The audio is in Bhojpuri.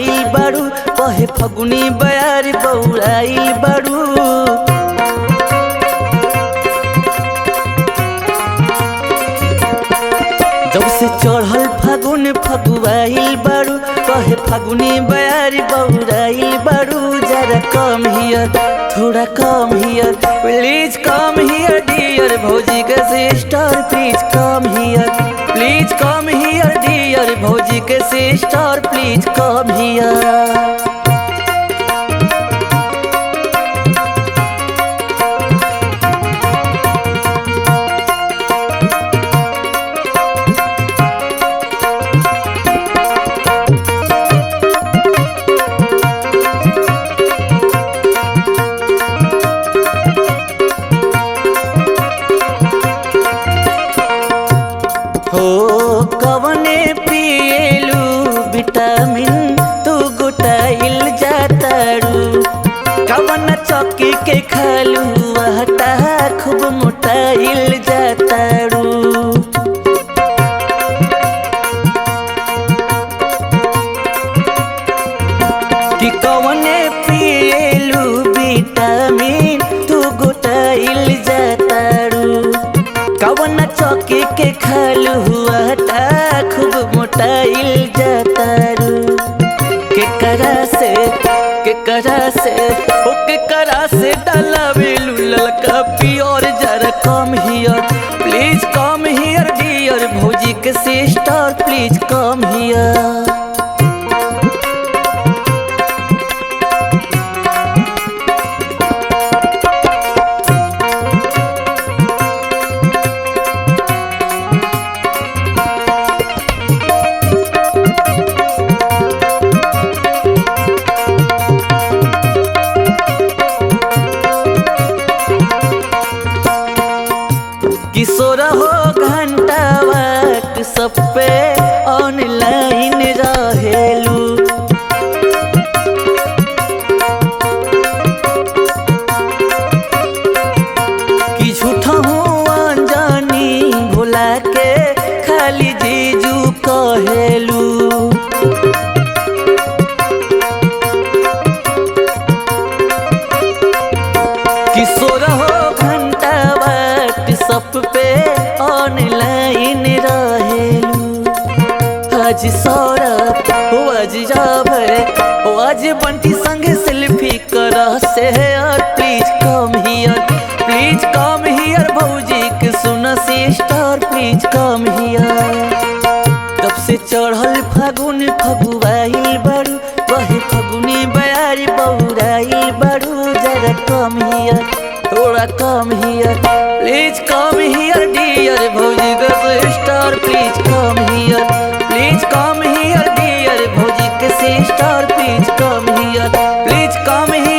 बौराइल बारू, बहे फगुनी बयार बौराइल बारू। जब से चढ़ल फागुन फगुआइल बारू, बहे फगुनी बयार बौराइल बारू। जरा कम हियर, थोड़ा कम here, please come here dear भौजी के sister, please come here, please come here dear भौजी के सिस्टर, प्लीज कम हियर। हो कवने पिएलू विटामिन तू गोटाइल जातारू, कवन चौकी के खालू आटा खूब मोटाइल जातारू। कि कवने पिएलू विटामिन तू गोटाइल जातारू, कवन चौकी के खालू आटा खूब मोटाइल जातारू। केकरा से डालावेलू ललका पियर। जरा कम here, please come here dear भौजी के सिस्टर, प्लीज कम हियर। किशोर हो घंटा वाट सब पे ऑनलाइन रहेलू, कि झूठा हूँ अनजानी भुला के खाली जीजू कहेलू। किशोर हो घंटा वाट सब पे ऑनलाइन रहेलू। आज सौरभ हो आज जाभर हो आज बंटी संगे सेल्फी कर से, please come here, please come हियर भौजी के सुन सिस्टर, प्लीज कम हियर। तब से चढ़ल फागुन फगुआइल बारू, वही फगुनी बयार बौराइल बारू। जरा कम हियर, थोड़ा कम here, please come here dear भौजी के sister, please come here, please come here dear भौजी के sister, please come here, please come here.